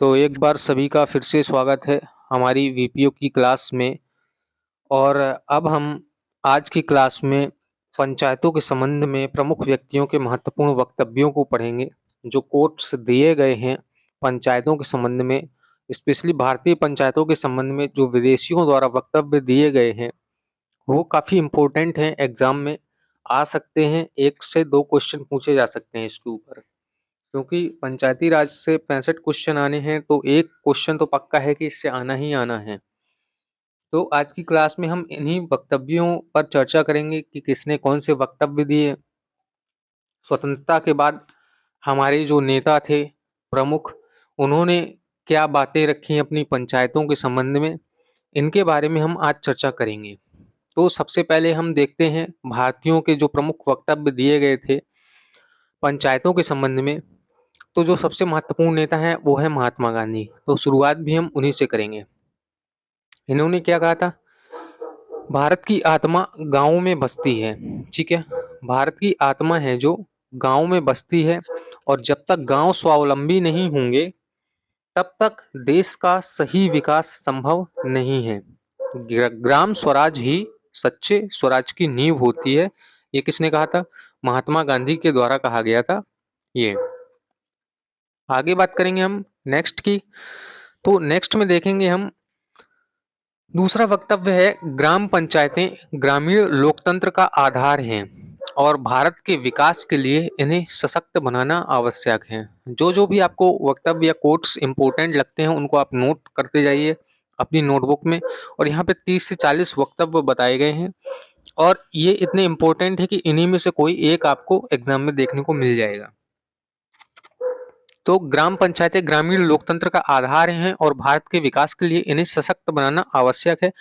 तो एक बार सभी का फिर से स्वागत है हमारी वीपीओ की क्लास में। और अब हम आज की क्लास में पंचायतों के संबंध में प्रमुख व्यक्तियों के महत्वपूर्ण वक्तव्यों को पढ़ेंगे जो कोट्स दिए गए हैं पंचायतों के संबंध में। स्पेशली भारतीय पंचायतों के संबंध में जो विदेशियों द्वारा वक्तव्य दिए गए हैं वो काफ़ी इम्पोर्टेंट हैं, एग्जाम में आ सकते हैं। 1 से 2 क्वेश्चन पूछे जा सकते हैं इसके ऊपर, क्योंकि पंचायती राज से 65 क्वेश्चन आने हैं तो एक क्वेश्चन तो पक्का है कि इससे आना ही आना है। तो आज की क्लास में हम इन्हीं वक्तव्यों पर चर्चा करेंगे कि किसने कौन से वक्तव्य दिए। स्वतंत्रता के बाद हमारे जो नेता थे प्रमुख, उन्होंने क्या बातें रखी अपनी पंचायतों के संबंध में, इनके बारे में हम आज चर्चा करेंगे। तो सबसे पहले हम देखते हैं भारतीयों के जो प्रमुख वक्तव्य दिए गए थे पंचायतों के संबंध में। तो जो सबसे महत्वपूर्ण नेता है वो है महात्मा गांधी। तो शुरुआत भी हम उन्हीं से करेंगे। इन्होंने क्या कहा था? भारत की आत्मा गांवों में बसती है। ठीक है, भारत की आत्मा है जो गांव में बसती है, और जब तक गांव स्वावलंबी नहीं होंगे तब तक देश का सही विकास संभव नहीं है। ग्राम स्वराज ही सच्चे स्वराज की नींव होती है। ये किसने कहा था? महात्मा गांधी के द्वारा कहा गया था ये। आगे बात करेंगे हम नेक्स्ट की। तो नेक्स्ट में देखेंगे हम दूसरा वक्तव्य है, ग्राम पंचायतें ग्रामीण लोकतंत्र का आधार हैं और भारत के विकास के लिए इन्हें सशक्त बनाना आवश्यक है। जो जो भी आपको वक्तव्य या कोट्स इंपॉर्टेंट लगते हैं उनको आप नोट करते जाइए अपनी नोटबुक में। और यहाँ पे 30 से 40 वक्तव्य बताए गए हैं और ये इतने इंपॉर्टेंट है कि इन्हीं में से कोई एक आपको एग्जाम में देखने को मिल जाएगा। तो ग्राम पंचायतें ग्रामीण लोकतंत्र का आधार हैं और भारत के विकास के लिए इन्हें सशक्त बनाना आवश्यक है।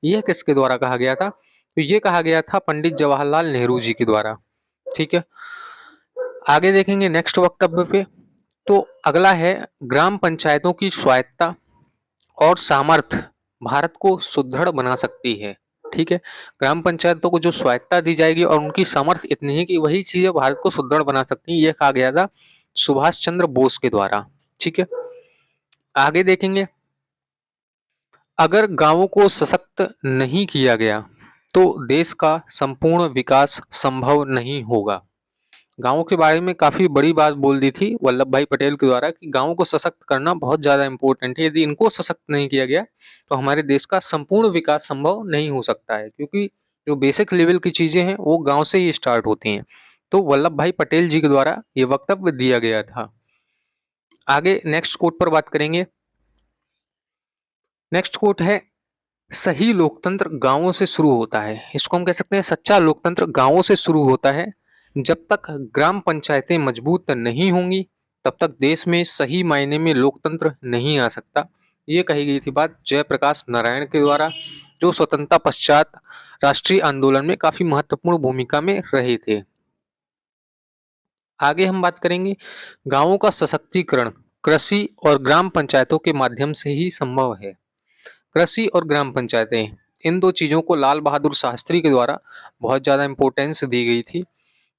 यह किसके द्वारा कहा गया था? तो ये कहा गया था पंडित जवाहरलाल नेहरू जी के द्वारा। ठीक है, आगे देखेंगे नेक्स्ट वक्तव्य पे। तो अगला है, ग्राम पंचायतों की स्वायत्ता और सामर्थ्य भारत को सुदृढ़ बना सकती है। ठीक है, ग्राम पंचायतों को जो स्वायत्ता दी जाएगी और उनकी सामर्थ्य इतनी है कि वही चीजें भारत को सुदृढ़ बना सकती है, यह कहा गया था सुभाष चंद्र बोस के द्वारा। ठीक है, आगे देखेंगे, अगर गांवों को सशक्त नहीं किया गया तो देश का संपूर्ण विकास संभव नहीं होगा। गांवों के बारे में काफी बड़ी बात बोल दी थी वल्लभ भाई पटेल के द्वारा कि गांवों को सशक्त करना बहुत ज्यादा इंपॉर्टेंट है। यदि इनको सशक्त नहीं किया गया तो हमारे देश का संपूर्ण विकास संभव नहीं हो सकता है, क्योंकि जो बेसिक लेवल की चीजें हैं वो गांव से ही स्टार्ट होती हैं। तो वल्लभ भाई पटेल जी के द्वारा ये वक्तव्य दिया गया था। आगे नेक्स्ट कोट पर बात करेंगे। नेक्स्ट कोट है, सही लोकतंत्र गांवों से शुरू होता है। इसको हम कह सकते हैं सच्चा लोकतंत्र गांवों से शुरू होता है। जब तक ग्राम पंचायतें मजबूत नहीं होंगी तब तक देश में सही मायने में लोकतंत्र नहीं आ सकता। ये कही गई थी बात जयप्रकाश नारायण के द्वारा, जो स्वतंत्रता पश्चात राष्ट्रीय आंदोलन में काफी महत्वपूर्ण भूमिका में रहे थे। आगे हम बात करेंगे, गांवों का सशक्तिकरण कृषि और ग्राम पंचायतों के माध्यम से ही संभव है। कृषि और ग्राम पंचायतें, इन दो चीज़ों को लाल बहादुर शास्त्री के द्वारा बहुत ज़्यादा इम्पोर्टेंस दी गई थी।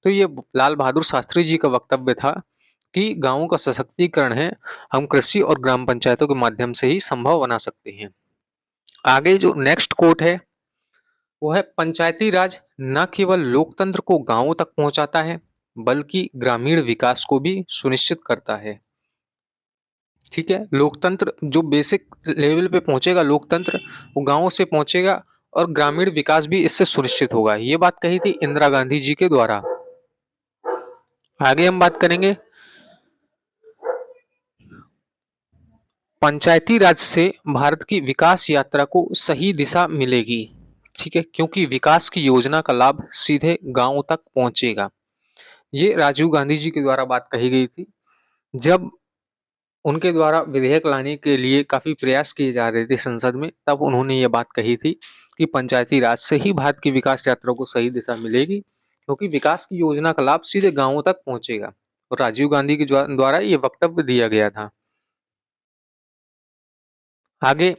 तो ये लाल बहादुर शास्त्री जी का वक्तव्य था कि गांवों का सशक्तिकरण है हम कृषि और ग्राम पंचायतों के माध्यम से ही संभव बना सकते हैं। आगे जो नेक्स्ट कोट है वो है, पंचायती राज न केवल लोकतंत्र को गांवों तक पहुंचाता है बल्कि ग्रामीण विकास को भी सुनिश्चित करता है। ठीक है, लोकतंत्र जो बेसिक लेवल पे पहुंचेगा लोकतंत्र, वो गांवों से पहुंचेगा और ग्रामीण विकास भी इससे सुनिश्चित होगा। ये बात कही थी इंदिरा गांधी जी के द्वारा। आगे हम बात करेंगे, पंचायती राज से भारत की विकास यात्रा को सही दिशा मिलेगी। ठीक है, क्योंकि विकास की योजना का लाभ सीधे गांव तक पहुंचेगा। ये राजीव गांधी जी के द्वारा बात कही गई थी जब उनके द्वारा विधेयक लाने के लिए काफी प्रयास किए जा रहे थे संसद में। तब उन्होंने ये बात कही थी कि पंचायती राज से ही भारत की विकास यात्रा को सही दिशा मिलेगी, क्योंकि विकास की योजना का लाभ सीधे गांवों तक पहुंचेगा। और राजीव गांधी के द्वारा ये वक्तव्य दिया गया था। आगे,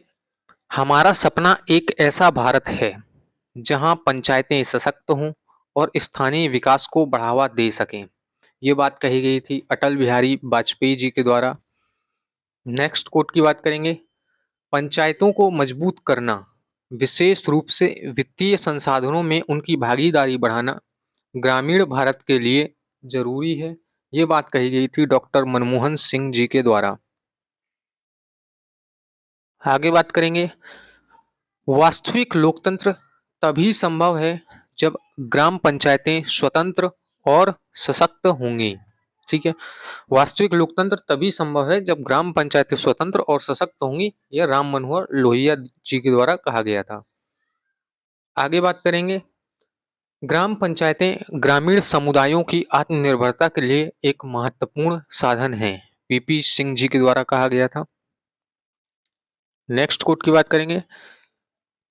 हमारा सपना एक ऐसा भारत है जहां पंचायतें सशक्त हों और स्थानीय विकास को बढ़ावा दे सकें। ये बात कही गई थी अटल बिहारी वाजपेयी जी के द्वारा। नेक्स्ट कोट की बात करेंगे, पंचायतों को मजबूत करना, विशेष रूप से वित्तीय संसाधनों में उनकी भागीदारी बढ़ाना ग्रामीण भारत के लिए जरूरी है। ये बात कही गई थी डॉक्टर मनमोहन सिंह जी के द्वारा। आगे बात करेंगे, वास्तविक लोकतंत्र तभी संभव है जब ग्राम पंचायतें स्वतंत्र और सशक्त होंगी। ठीक है, वास्तविक लोकतंत्र तभी संभव है जब ग्राम पंचायतें स्वतंत्र और सशक्त होंगी। यह राम मनोहर लोहिया जी के द्वारा कहा गया था। आगे बात करेंगे, ग्राम पंचायतें ग्रामीण समुदायों की आत्मनिर्भरता के लिए एक महत्वपूर्ण साधन है। पीपी सिंह जी के द्वारा कहा गया था। नेक्स्ट कोट की बात करेंगे,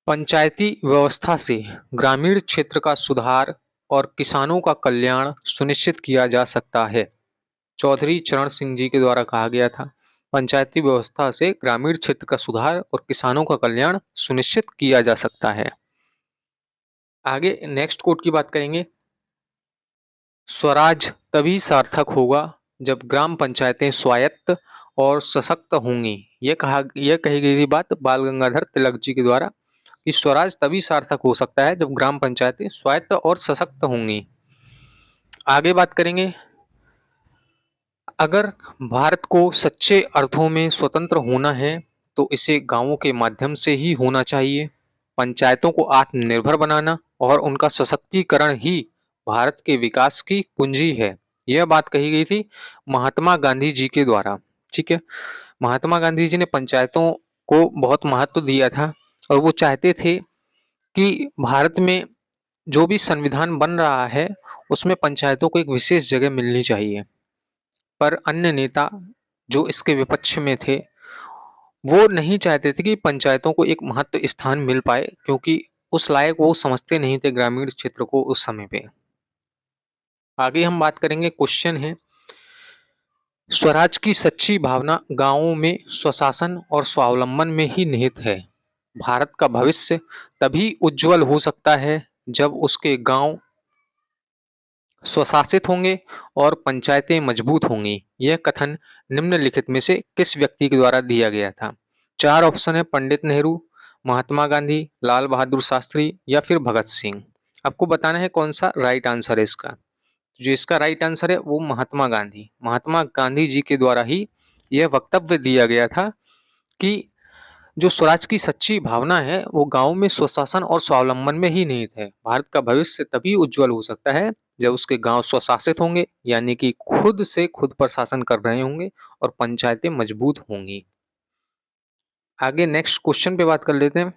पंचायती व्यवस्था से ग्रामीण क्षेत्र का सुधार और किसानों का कल्याण सुनिश्चित किया जा सकता है। चौधरी चरण सिंह जी के द्वारा कहा गया था, पंचायती व्यवस्था से ग्रामीण क्षेत्र का सुधार और किसानों का कल्याण सुनिश्चित किया जा सकता है। आगे नेक्स्ट कोट की बात करेंगे, स्वराज तभी सार्थक होगा जब ग्राम पंचायतें स्वायत्त और सशक्त होंगी। यह कही गई थी बात बाल गंगाधर तिलक जी के द्वारा कि स्वराज तभी सार्थक हो सकता है जब ग्राम पंचायतें स्वायत्त और सशक्त होंगी। आगे बात करेंगे, अगर भारत को सच्चे अर्थों में स्वतंत्र होना है तो इसे गांवों के माध्यम से ही होना चाहिए। पंचायतों को आत्मनिर्भर बनाना और उनका सशक्तिकरण ही भारत के विकास की कुंजी है। यह बात कही गई थी महात्मा गांधी जी के द्वारा। ठीक है, महात्मा गांधी जी ने पंचायतों को बहुत महत्व दिया था और वो चाहते थे कि भारत में जो भी संविधान बन रहा है उसमें पंचायतों को एक विशेष जगह मिलनी चाहिए। पर अन्य नेता जो इसके विपक्ष में थे वो नहीं चाहते थे कि पंचायतों को एक महत्व स्थान मिल पाए, क्योंकि उस लायक वो समझते नहीं थे ग्रामीण क्षेत्र को उस समय पे। आगे हम बात करेंगे, क्वेश्चन है, स्वराज की सच्ची भावना गांवों में स्वशासन और स्वावलंबन में ही निहित है। भारत का भविष्य तभी उज्जवल हो सकता है जब उसके गांव स्वशासित होंगे और पंचायतें मजबूत होंगी। यह कथन निम्नलिखित में से किस व्यक्ति के द्वारा दिया गया था? चार ऑप्शन है, पंडित नेहरू, महात्मा गांधी, लाल बहादुर शास्त्री या फिर भगत सिंह। आपको बताना है कौन सा राइट आंसर है इसका। जो इसका राइट आंसर है वो महात्मा गांधी जी के द्वारा ही यह वक्तव्य दिया गया था कि जो स्वराज की सच्ची भावना है वो गांव में स्वशासन और स्वावलंबन में ही निहित है। भारत का भविष्य तभी उज्जवल हो सकता है जब उसके गांव स्वशासित होंगे, यानी कि खुद से खुद पर शासन कर रहे होंगे और पंचायतें मजबूत होंगी। आगे नेक्स्ट क्वेश्चन पे बात कर लेते हैं,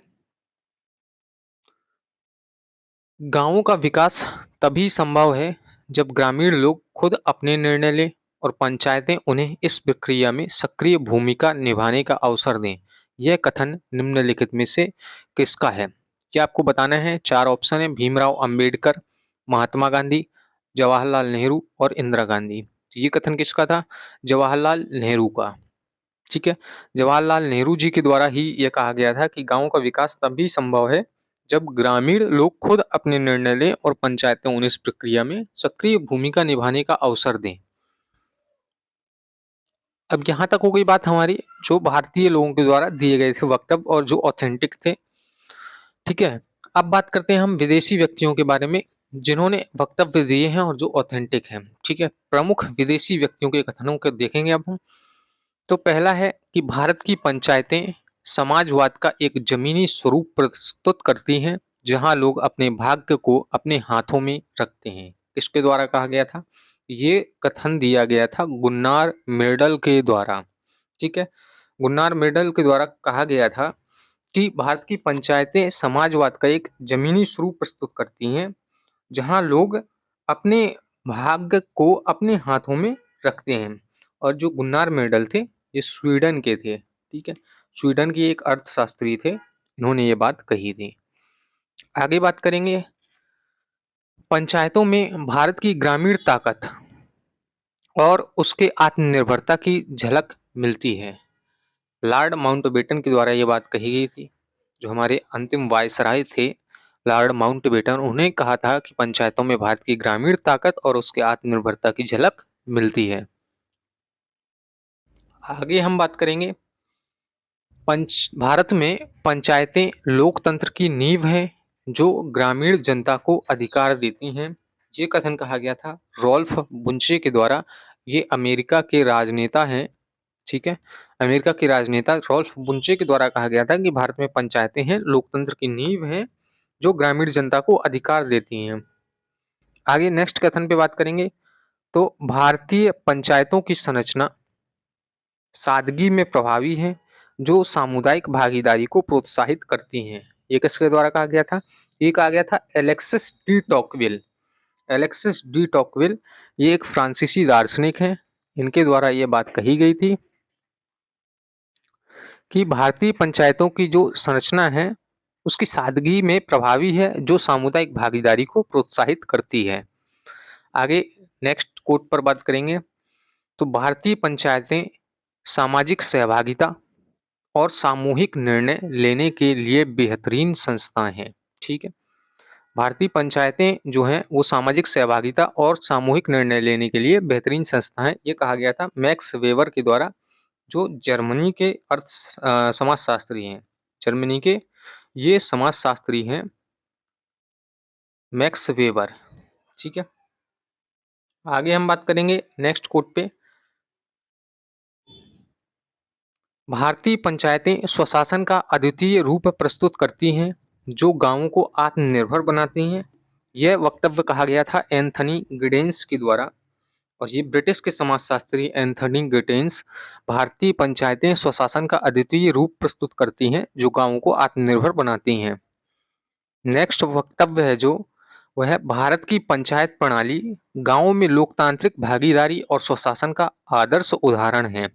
गांवों का विकास तभी संभव है जब ग्रामीण लोग खुद अपने निर्णय लें और पंचायतें उन्हें इस प्रक्रिया में सक्रिय भूमिका निभाने का अवसर दें। यह कथन निम्नलिखित में से किसका है? क्या आपको बताना है? चार ऑप्शन है, भीमराव अंबेडकर, महात्मा गांधी, जवाहरलाल नेहरू और इंदिरा गांधी। ये कथन किसका था? जवाहरलाल नेहरू का। ठीक है, जवाहरलाल नेहरू जी के द्वारा ही यह कहा गया था कि गांवों का विकास तभी संभव है जब ग्रामीण लोग खुद अपने निर्णय लें और पंचायतें उन्हें इस प्रक्रिया में सक्रिय भूमिका निभाने का अवसर दें। अब यहाँ तक हो गई बात हमारी जो भारतीय लोगों के द्वारा दिए गए थे वक्तव्य और जो ऑथेंटिक थे। ठीक है, अब बात करते हैं हम विदेशी व्यक्तियों के बारे में जिन्होंने वक्तव्य दिए हैं और जो ऑथेंटिक हैं। ठीक है, प्रमुख विदेशी व्यक्तियों के कथनों को देखेंगे अब हम। तो पहला है कि भारत की पंचायतें समाजवाद का एक जमीनी स्वरूप प्रस्तुत करती हैं, जहां लोग अपने भाग्य को अपने हाथों में रखते हैं। किसके द्वारा कहा गया था? ये कथन दिया गया था गुन्नार मिर्डल के द्वारा। ठीक है, गुन्नार मिर्डल के द्वारा कहा गया था कि भारत की पंचायतें समाजवाद का एक जमीनी स्वरूप प्रस्तुत करती हैं, जहां लोग अपने भाग्य को अपने हाथों में रखते हैं। और जो गुन्नार मिर्डल थे ये स्वीडन के थे। ठीक है, स्वीडन की एक अर्थशास्त्री थे, इन्होंने ये बात कही थी। आगे बात करेंगे, पंचायतों में भारत की ग्रामीण ताकत और उसके आत्मनिर्भरता की झलक मिलती है। लॉर्ड माउंटबेटन के द्वारा ये बात कही गई थी। जो हमारे अंतिम वायसराय थे लॉर्ड माउंटबेटन, उन्हें कहा था कि पंचायतों में भारत की ग्रामीण ताकत और उसके आत्मनिर्भरता की झलक मिलती है। आगे हम बात करेंगे भारत में पंचायतें लोकतंत्र की नींव हैं जो ग्रामीण जनता को अधिकार देती हैं। ये कथन कहा गया था रॉल्फ बुंचे के द्वारा। ये अमेरिका के राजनेता हैं, ठीक है। अमेरिका के राजनेता रॉल्फ बुंचे के द्वारा कहा गया था कि भारत में पंचायतें हैं लोकतंत्र की नींव हैं जो ग्रामीण जनता को अधिकार देती हैं। आगे नेक्स्ट कथन पे बात करेंगे तो भारतीय पंचायतों की संरचना सादगी में प्रभावी है जो सामुदायिक भागीदारी को प्रोत्साहित करती हैं। ये किसके द्वारा कहा गया था? ये कहा गया था एलेक्सिस डी टॉकविल। एलेक्सिस डी टॉकविल ये एक फ्रांसीसी दार्शनिक हैं। इनके द्वारा ये बात कही गई थी कि भारतीय पंचायतों की जो संरचना है उसकी सादगी में प्रभावी है जो सामुदायिक भागीदारी को प्रोत्साहित करती है। आगे नेक्स्ट कोट पर बात करेंगे तो भारतीय पंचायतें सामाजिक सहभागिता और सामूहिक निर्णय लेने के लिए बेहतरीन संस्थाएं हैं, ठीक है। भारतीय पंचायतें जो हैं वो सामाजिक सहभागिता और सामूहिक निर्णय लेने के लिए बेहतरीन संस्थाएं, ये कहा गया था मैक्स वेबर के द्वारा, जो जर्मनी के समाजशास्त्री हैं। जर्मनी के ये समाजशास्त्री हैं मैक्स वेबर, ठीक है। आगे हम बात करेंगे नेक्स्ट कोट पे। भारतीय पंचायतें स्वशासन का अद्वितीय रूप प्रस्तुत करती हैं जो गांवों को आत्मनिर्भर बनाती हैं। यह वक्तव्य कहा गया था एंथनी गिडेंस के द्वारा और ये ब्रिटिश के समाजशास्त्री एंथनी गिडेंस भारतीय पंचायतें स्वशासन का अद्वितीय रूप प्रस्तुत करती हैं जो गांवों को आत्मनिर्भर बनाती हैं। नेक्स्ट वक्तव्य है जो वह है भारत की पंचायत प्रणाली गांवों में लोकतांत्रिक भागीदारी और स्वशासन का आदर्श उदाहरण है,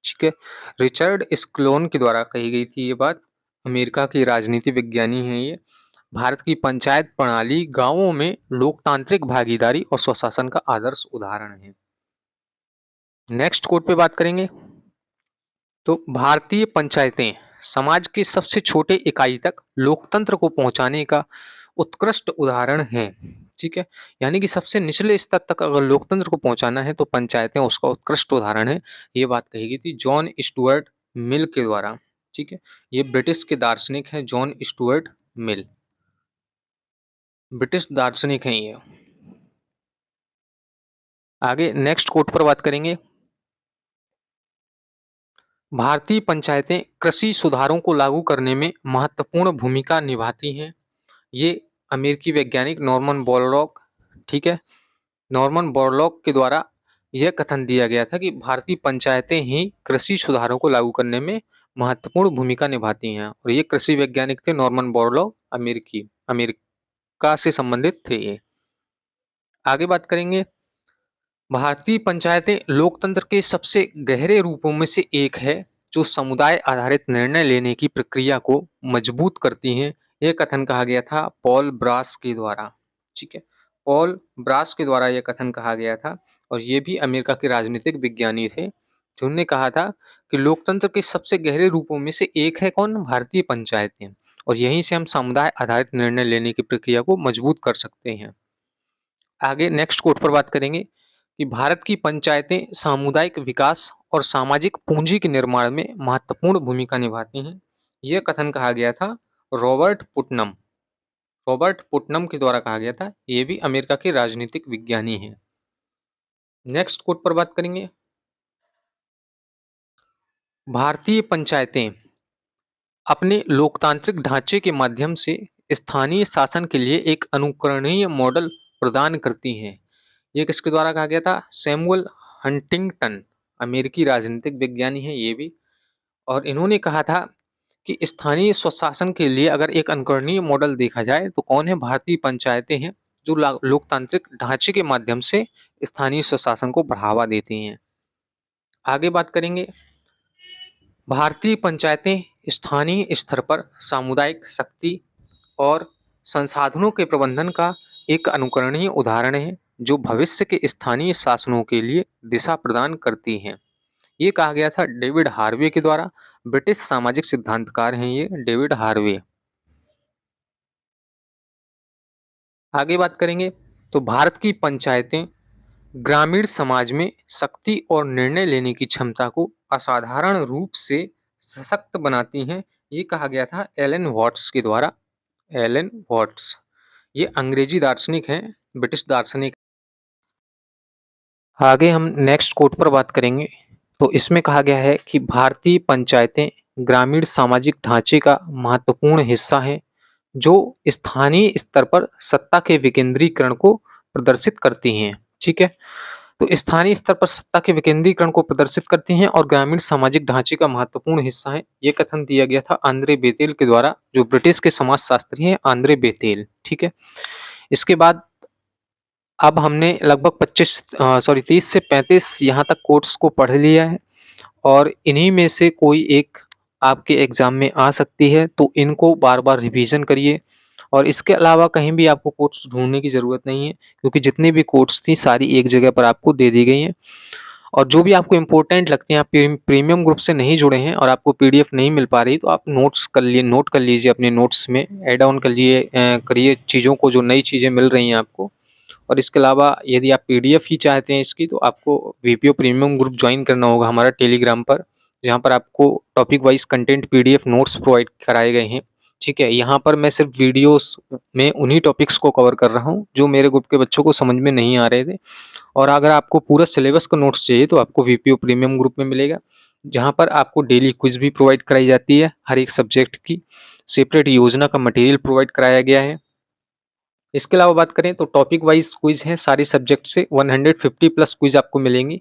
ठीक है। रिचर्ड स्क्लोन के द्वारा कही गई थी ये बात। अमेरिका के राजनीति विज्ञानी हैं ये। भारत की पंचायत प्रणाली गांवों में लोकतांत्रिक भागीदारी और स्वशासन का आदर्श उदाहरण है। नेक्स्ट कोट पे बात करेंगे तो भारतीय पंचायतें समाज के सबसे छोटे इकाई तक लोकतंत्र को पहुंचाने का उत्कृष्ट उदाहरण है, ठीक है। यानी कि सबसे निचले स्तर तक अगर लोकतंत्र को पहुंचाना है तो पंचायतें उसका उत्कृष्ट उदाहरण है। ये बात कही गई थी जॉन स्टुअर्ट मिल के द्वारा, ठीक है। ये ब्रिटिश के दार्शनिक हैं जॉन स्टुअर्ट मिल, ब्रिटिश दार्शनिक हैं ये। आगे नेक्स्ट कोट पर बात करेंगे। भारतीय पंचायतें कृषि सुधारों को लागू करने में महत्वपूर्ण भूमिका निभाती हैं। ये अमेरिकी वैज्ञानिक नॉर्मन बोरलॉग, ठीक है, नॉर्मन बोरलॉग के द्वारा यह कथन दिया गया था कि भारतीय पंचायतें ही कृषि सुधारों को लागू करने में महत्वपूर्ण भूमिका निभाती हैं और ये कृषि वैज्ञानिक थे नॉर्मन बोरलॉग, अमेरिका से संबंधित थे ये। आगे बात करेंगे भारतीय पंचायतें लोकतंत्र के सबसे गहरे रूपों में से एक है जो समुदाय आधारित निर्णय लेने की प्रक्रिया को मजबूत करती हैं। यह कथन कहा गया था पॉल ब्रास के द्वारा, ठीक है। पॉल ब्रास के द्वारा यह कथन कहा गया था और ये भी अमेरिका के राजनीतिक विज्ञानी थे जिन्होंने कहा था कि लोकतंत्र के सबसे गहरे रूपों में से एक है कौन? भारतीय पंचायतें, और यहीं से हम समुदाय आधारित निर्णय लेने की प्रक्रिया को मजबूत कर सकते हैं। आगे नेक्स्ट कोट पर बात करेंगे कि भारत की पंचायतें सामुदायिक विकास और सामाजिक पूंजी के निर्माण में महत्वपूर्ण भूमिका निभाती हैं। यह कथन कहा गया था रॉबर्ट पुटनम, रॉबर्ट पुटनम के द्वारा कहा गया था। ये भी अमेरिका के राजनीतिक विज्ञानी हैं। नेक्स्ट कोट पर बात करेंगे भारतीय पंचायतें अपने लोकतांत्रिक ढांचे के माध्यम से स्थानीय शासन के लिए एक अनुकरणीय मॉडल प्रदान करती हैं। ये किसके द्वारा कहा गया था? सैमुअल हंटिंगटन, अमेरिकी राजनीतिक विज्ञानी हैं ये भी, और इन्होंने कहा था कि स्थानीय स्वशासन के लिए अगर एक अनुकरणीय मॉडल देखा जाए तो कौन है? भारतीय पंचायतें हैं जो लोकतांत्रिक ढांचे के माध्यम से स्थानीय स्वशासन को बढ़ावा देती हैं। आगे बात करेंगे भारतीय पंचायतें स्थानीय स्तर पर सामुदायिक शक्ति और संसाधनों के प्रबंधन का एक अनुकरणीय उदाहरण है जो भविष्य के स्थानीय शासनों के लिए दिशा प्रदान करती हैं। ये कहा गया था डेविड हार्वे के द्वारा। ब्रिटिश सामाजिक सिद्धांतकार हैं ये डेविड हार्वे। आगे बात करेंगे तो भारत की पंचायतें ग्रामीण समाज में शक्ति और निर्णय लेने की क्षमता को असाधारण रूप से सशक्त बनाती हैं, ये कहा गया था एलन वॉट्स के द्वारा। एलन वॉट्स ये अंग्रेजी दार्शनिक हैं, ब्रिटिश दार्शनिक। आगे हम नेक्स्ट कोट पर बात करेंगे। तो इसमें कहा गया है कि भारतीय पंचायतें ग्रामीण सामाजिक ढांचे का महत्वपूर्ण हिस्सा हैं, जो स्थानीय स्तर पर सत्ता के विकेंद्रीकरण को प्रदर्शित करती हैं। ठीक है, तो स्थानीय स्तर पर सत्ता के विकेंद्रीकरण को प्रदर्शित करती हैं और ग्रामीण सामाजिक ढांचे का महत्वपूर्ण हिस्सा है। ये कथन दिया गया था आंद्रे बेतेल के द्वारा, जो ब्रिटिश के समाजशास्त्री हैं आंद्रे बेतेल। ठीक है, इसके बाद अब हमने लगभग 30 से 35 यहाँ तक कोट्स को पढ़ लिया है और इन्हीं में से कोई एक आपके एग्जाम में आ सकती है, तो इनको बार बार रिवीजन करिए। और इसके अलावा कहीं भी आपको कोट्स ढूंढने की ज़रूरत नहीं है, क्योंकि जितनी भी कोट्स थी सारी एक जगह पर आपको दे दी गई हैं। और जो भी आपको इम्पोर्टेंट लगती हैं, आप प्रीमियम ग्रुप से नहीं जुड़े हैं और आपको पीडीएफ नहीं मिल पा रही, तो आप नोट कर लीजिए, अपने नोट्स में ऐड ऑन करिए चीज़ों को, जो नई चीज़ें मिल रही हैं आपको। और इसके अलावा यदि आप पीडीएफ ही चाहते हैं इसकी, तो आपको वीपीओ प्रीमियम ग्रुप ज्वाइन करना होगा हमारा टेलीग्राम पर, जहाँ पर आपको topic wise content PDF notes provide कराए गए हैं। ठीक है, यहाँ पर मैं सिर्फ वीडियोस में उन्हीं टॉपिक्स को कवर कर रहा हूँ जो मेरे ग्रुप के बच्चों को समझ में नहीं आ रहे थे। और अगर आपको पूरा सिलेबस का नोट्स चाहिए तो आपको वीपीओ प्रीमियम ग्रुप में मिलेगा, जहाँ पर आपको डेली क्विज भी प्रोवाइड कराई जाती है, हर एक सब्जेक्ट की सेपरेट योजना का मटेरियल प्रोवाइड कराया गया है। इसके अलावा बात करें तो टॉपिक वाइज क्विज हैं सारे सब्जेक्ट से, 150 प्लस क्विज आपको मिलेंगी।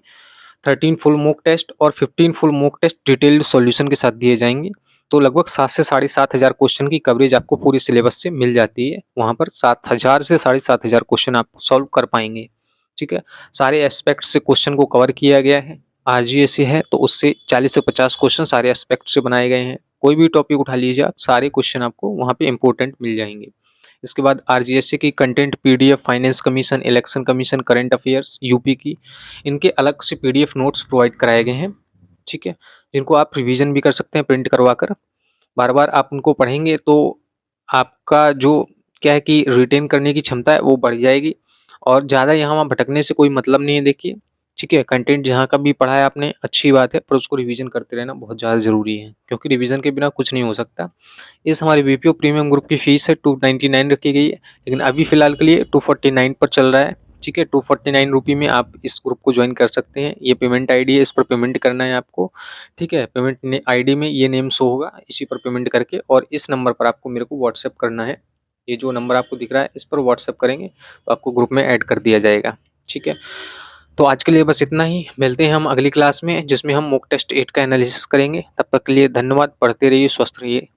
13 फुल मॉक टेस्ट और 15 full mock test detailed solution के साथ दिए जाएंगे। तो लगभग 7 से 7,500 क्वेश्चन की कवरेज आपको पूरी सिलेबस से मिल जाती है। वहाँ पर 7,000 से 7,500 क्वेश्चन आप सॉल्व कर पाएंगे। ठीक है, सारे एस्पेक्ट से क्वेश्चन को कवर किया गया है। आरजीएससी है तो उससे 40 से 50 क्वेश्चन सारे एस्पेक्ट से बनाए गए हैं। कोई भी टॉपिक उठा लीजिए आप, सारे क्वेश्चन आपको वहाँ पे इंपॉर्टेंट मिल जाएंगे। इसके बाद आरजीएससी की content PDF, finance commission, election commission, current affairs UP की, इनके अलग से पीडीएफ नोट्स प्रोवाइड कराए गए हैं। ठीक है, जिनको आप रिवीजन भी कर सकते हैं प्रिंट करवा कर। बार बार आप उनको पढ़ेंगे तो आपका जो क्या है कि रिटेन करने की क्षमता है वो बढ़ जाएगी। और ज़्यादा यहाँ वहाँ भटकने से कोई मतलब नहीं है। देखिए, ठीक है, कंटेंट जहाँ का भी पढ़ा है आपने अच्छी बात है, पर उसको रिवीजन करते रहना बहुत ज़्यादा ज़रूरी है, क्योंकि रिवीजन के बिना कुछ नहीं हो सकता। इस हमारे वीपीओ प्रीमियम ग्रुप की फीस है 299 रखी गई है, लेकिन अभी फिलहाल के लिए 249 पर चल रहा है। ठीक है, 249 रुपये में आप इस ग्रुप को ज्वाइन कर सकते हैं। ये पेमेंट आईडी है, इस पर पेमेंट करना है आपको। ठीक है, पेमेंट आईडी में ये नेम शो होगा, इसी पर पेमेंट करके और इस नंबर पर आपको मेरे को व्हाट्सएप करना है। ये जो नंबर आपको दिख रहा है इस पर व्हाट्सएप करेंगे तो आपको ग्रुप में ऐड कर दिया जाएगा। ठीक है, तो आज के लिए बस इतना ही। मिलते हैं हम अगली क्लास में, जिसमें हम मॉक टेस्ट 8 का एनालिसिस करेंगे। तब तक के लिए धन्यवाद। पढ़ते रहिए, स्वस्थ रहिए।